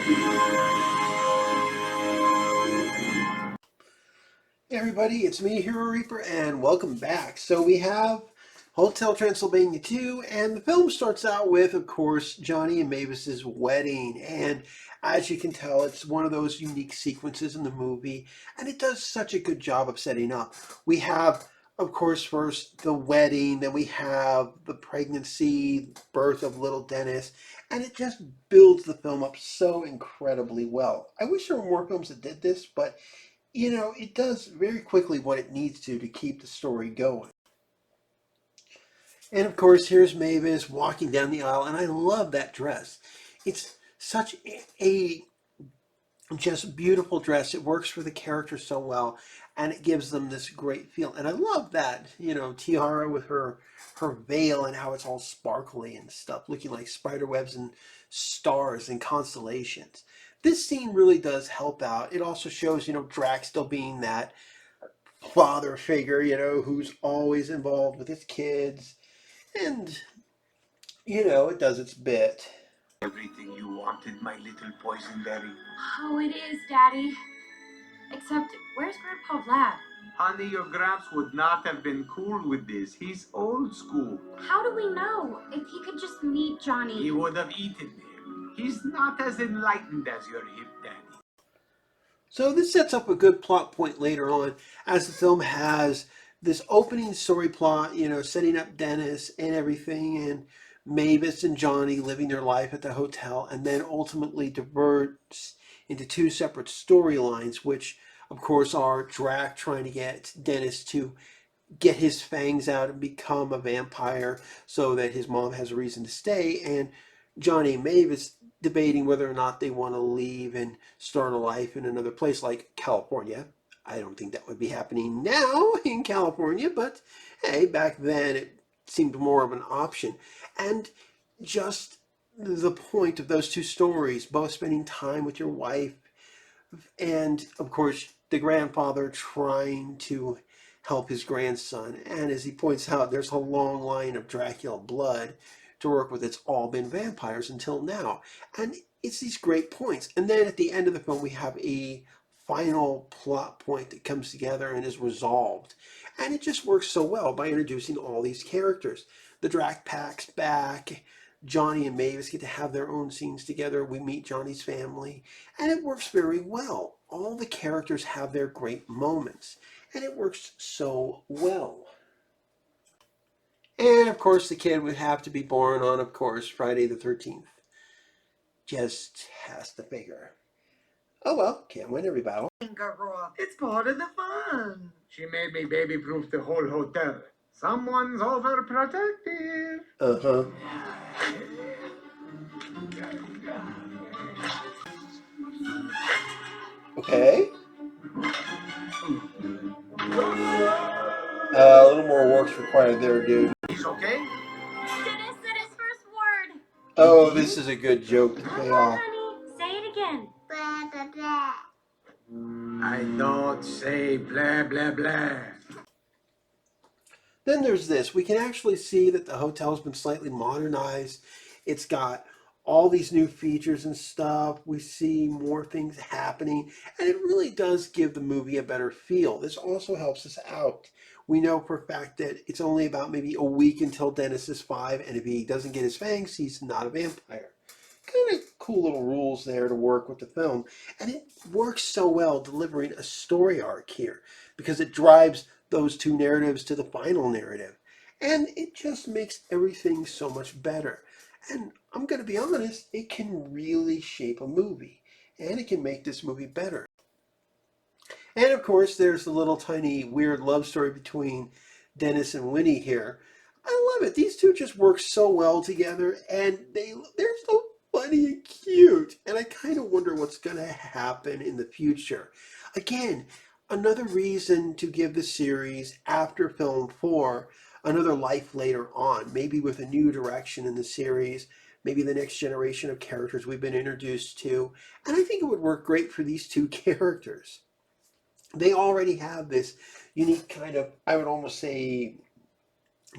Hey everybody, it's me, Hero Reaper, and welcome back. So we have Hotel Transylvania 2, and the film starts out with, of course, Johnny and Mavis's wedding. And as you can tell, it's one of those unique sequences in the movie, and it does such a good job of setting up. We have, of course, first the wedding, then we have the pregnancy, birth of little Dennis, and it just builds the film up so incredibly well. I wish there were more films that did this, but it does very quickly what it needs to keep the story going. And of course, here's Mavis walking down the aisle, and I love that dress. It's such a just beautiful dress. It works for the character so well, and it gives them this great feel. And I love that, Tiara with her veil and how it's all sparkly and stuff, looking like spider webs and stars and constellations. This scene really does help out. It also shows, Drax still being that father figure, who's always involved with his kids. And, it does its bit. Everything you wanted, my little poisonberry. Oh, it is, Daddy. Except, where's Grandpa Vlad? Honey, your Gramps would not have been cool with this. He's old school. How do we know? If he could just meet Johnny. He would have eaten him. He's not as enlightened as your hip daddy. So this sets up a good plot point later on, as the film has this opening story plot, setting up Dennis and everything, and Mavis and Johnny living their life at the hotel, and then ultimately diverts into two separate storylines, which of course are Drac trying to get Dennis to get his fangs out and become a vampire so that his mom has a reason to stay, and Johnny and Mavis debating whether or not they want to leave and start a life in another place like California. I don't think that would be happening now in California, but hey, back then it seemed more of an option. And just the point of those two stories, both spending time with your wife, and of course the grandfather trying to help his grandson. And as he points out, there's a long line of Dracula blood to work with. It's all been vampires until now. And it's these great points. And then at the end of the film, we have a final plot point that comes together and is resolved. And it just works so well by introducing all these characters. The Drac Pack's back. Johnny and Mavis get to have their own scenes together. We meet Johnny's family. And it works very well. All the characters have their great moments. And it works so well. And of course the kid would have to be born on, of course, Friday the 13th. Just has to figure. Oh well, can't win every battle. It's part of the fun. She made me baby-proof the whole hotel. Someone's overprotective. Uh-huh. Okay. A little more work's required there, dude. He's okay? Dennis said his first word. Oh, this is a good joke to pay Come off. on, honey. Say it again. Blah, blah, blah. I don't say blah, blah, blah. Then there's this. We can actually see that the hotel's been slightly modernized. It's got all these new features and stuff. We see more things happening, and it really does give the movie a better feel. This also helps us out. We know for a fact that it's only about maybe a week until Dennis is 5, and if he doesn't get his fangs, he's not a vampire. Kind of cool little rules there to work with the film, and it works so well delivering a story arc here because it drives those two narratives to the final narrative, and it just makes everything so much better. And I'm going to be honest, it can really shape a movie, and it can make this movie better. And of course, there's the little tiny weird love story between Dennis and Winnie here. I love it. These two just work so well together, and they're so funny and cute. And I kind of wonder what's going to happen in the future. Again, another reason to give the series, after film 4, another life later on, maybe with a new direction in the series, maybe the next generation of characters we've been introduced to. And I think it would work great for these two characters. They already have this unique kind of, I would almost say,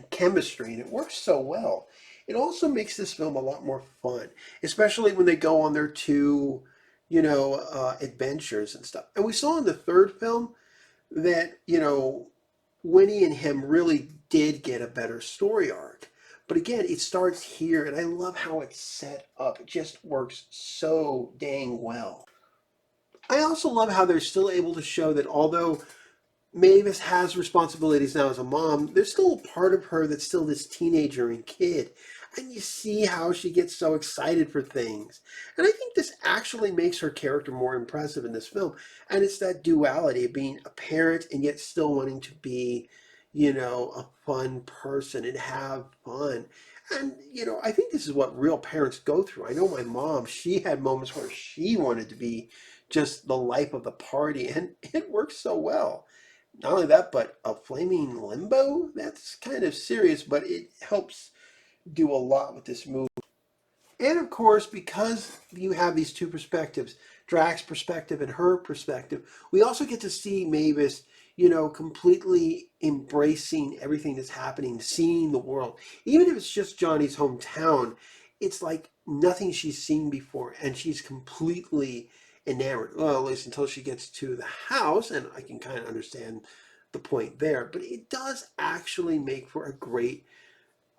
chemistry, and it works so well. It also makes this film a lot more fun, especially when they go on their two adventures and stuff. And we saw in the third film that, Winnie and him really did get a better story arc. But again, it starts here, and I love how it's set up. It just works so dang well. I also love how they're still able to show that although Mavis has responsibilities now as a mom, there's still a part of her that's still this teenager and kid. And you see how she gets so excited for things. And I think this actually makes her character more impressive in this film. And it's that duality of being a parent and yet still wanting to be, a fun person and have fun. And, I think this is what real parents go through. I know my mom, she had moments where she wanted to be just the life of the party, and it works so well. Not only that, but a flaming limbo? That's kind of serious, but it helps do a lot with this movie. And of course, because you have these two perspectives, Drax's perspective and her perspective, we also get to see Mavis, completely embracing everything that's happening, seeing the world. Even if it's just Johnny's hometown, it's like nothing she's seen before, and she's completely enamored. Well, at least until she gets to the house, and I can kind of understand the point there. But it does actually make for a great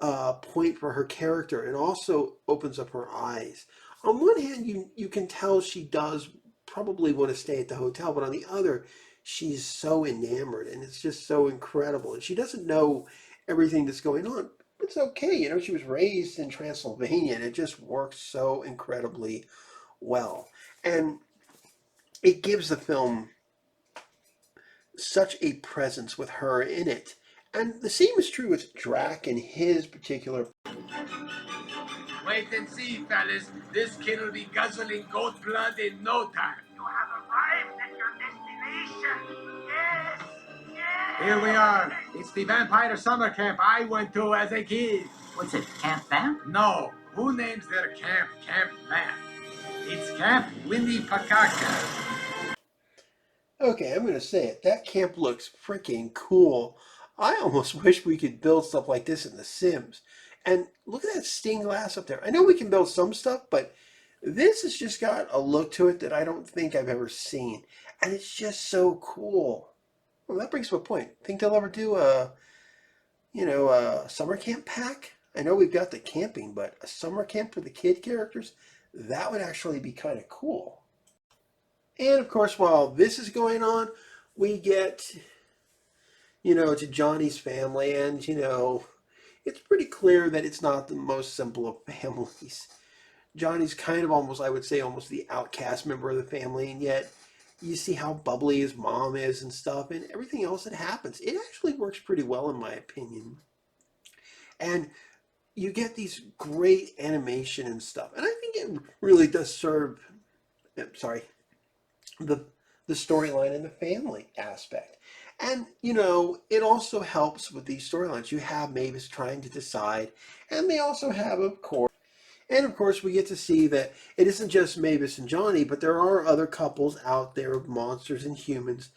point for her character, and also opens up her eyes. On one hand, you can tell she does probably want to stay at the hotel, but on the other, she's so enamored, and it's just so incredible. And she doesn't know everything that's going on. It's okay, she was raised in Transylvania, and it just works so incredibly well. And it gives the film such a presence with her in it. And the same is true with Drac and his particular. Wait and see, fellas. This kid will be guzzling goat blood in no time. You have arrived at your destination. Yes! Yes! Here we are. It's the vampire summer camp I went to as a kid. What's it, Camp Vamp? No. Who names their camp Camp Vamp? It's Camp Winnie Pakaka. Okay, I'm going to say it. That camp looks freaking cool. I almost wish we could build stuff like this in The Sims. And look at that stained glass up there. I know we can build some stuff, but this has just got a look to it that I don't think I've ever seen. And it's just so cool. Well, that brings up a point. Think they'll ever do a summer camp pack? I know we've got the camping, but a summer camp for the kid characters? That would actually be kind of cool. And of course, while this is going on, we get, to Johnny's family, and, it's pretty clear that it's not the most simple of families. Johnny's kind of almost, I would say, almost the outcast member of the family, and yet you see how bubbly his mom is and stuff, and everything else that happens. It actually works pretty well, in my opinion. And you get these great animation and stuff, and I think it really does serve, sorry, the storyline and the family aspect. And it also helps with these storylines. You have Mavis trying to decide, and they also have, of course, we get to see that it isn't just Mavis and Johnny, but there are other couples out there of monsters and humans,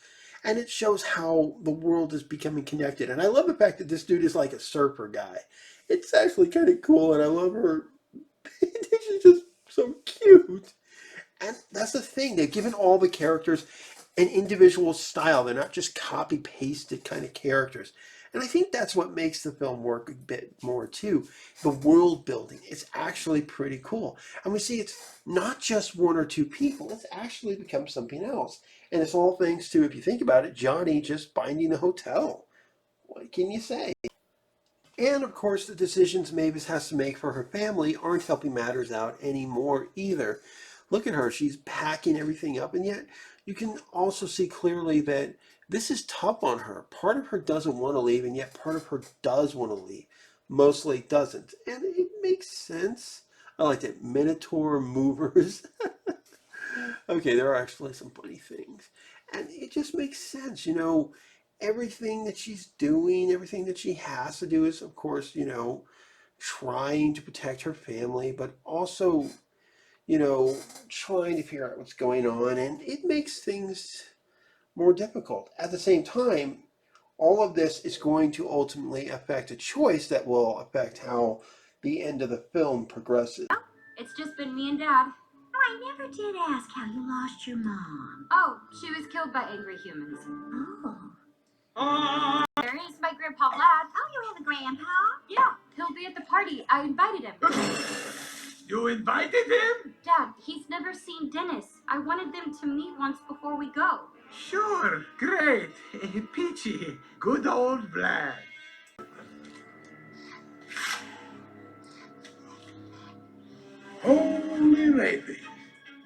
and it shows how the world is becoming connected. And I love the fact that this dude is like a surfer guy. It's actually kind of cool, and I love her. She's just so cute. And that's the thing. They've given all the characters an individual style. They're not just copy pasted kind of characters. And I think that's what makes the film work a bit more too. The world building. It's actually pretty cool. And we see it's not just one or two people. It's actually become something else. And it's all thanks to, if you think about it, Johnny just finding a hotel. What can you say? And of course, the decisions Mavis has to make for her family aren't helping matters out anymore either. Look at her, she's packing everything up, and yet you can also see clearly that this is tough on her. Part of her doesn't want to leave, and yet part of her does want to leave. Mostly doesn't. And it makes sense. I like that. Minotaur movers. Okay, there are actually some funny things. And it just makes sense, everything that she's doing, everything that she has to do is, of course, trying to protect her family, but also, trying to figure out what's going on. And it makes things more difficult. At the same time, all of this is going to ultimately affect a choice that will affect how the end of the film progresses. It's just been me and Dad. I never did ask how you lost your mom. Oh, she was killed by angry humans. Oh. There's my grandpa Vlad. Oh, you have a grandpa? Yeah, he'll be at the party. I invited him. You invited him? Dad, he's never seen Dennis. I wanted them to meet once before we go. Sure, great. Peachy, good old Vlad. Holy raby.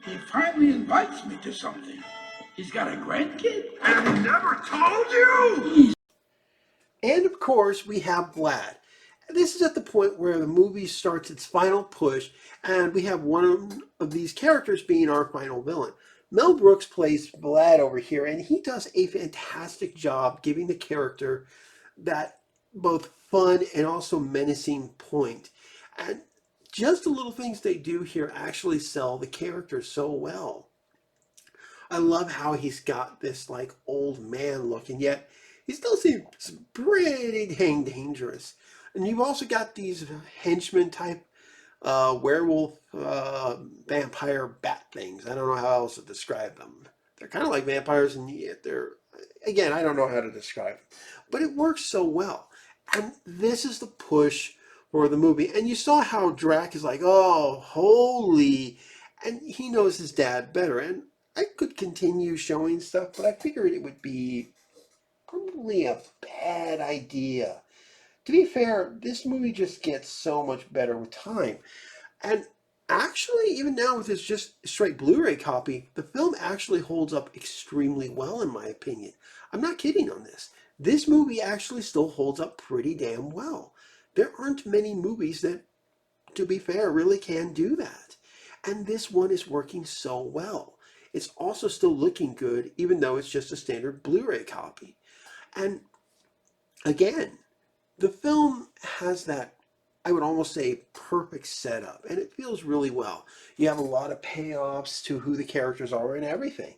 He finally invites me to something. He's got a grandkid? And he never told you? And of course, we have Vlad. This is at the point where the movie starts its final push, and we have one of these characters being our final villain. Mel Brooks plays Vlad over here, and he does a fantastic job giving the character that both fun and also menacing point. And just the little things they do here actually sell the character so well. I love how he's got this like old man look, and yet he still seems pretty dang dangerous. And you've also got these henchmen type werewolf, vampire bat things. I don't know how else to describe them. They're kind of like vampires, and yet they're, again, I don't know how to describe them. But it works so well. And this is the push for the movie. And you saw how Drac is like, oh, holy. And he knows his dad better. And I could continue showing stuff, but I figured it would be probably a bad idea. To be fair, this movie just gets so much better with time. And actually, even now with its just straight Blu-ray copy, the film actually holds up extremely well in my opinion. I'm not kidding on this. This movie actually still holds up pretty damn well. There aren't many movies that, to be fair, really can do that. And this one is working so well. It's also still looking good, even though it's just a standard Blu-ray copy. And again, the film has that, I would almost say, perfect setup, and it feels really well. You have a lot of payoffs to who the characters are and everything,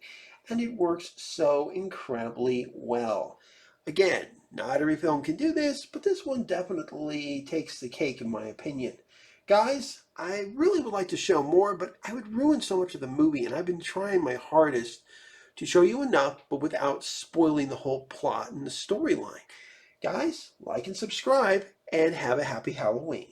and it works so incredibly well. Again, not every film can do this, but this one definitely takes the cake in my opinion. Guys, I really would like to show more, but I would ruin so much of the movie, and I've been trying my hardest to show you enough, but without spoiling the whole plot and the storyline. Guys, like and subscribe, and have a happy Halloween.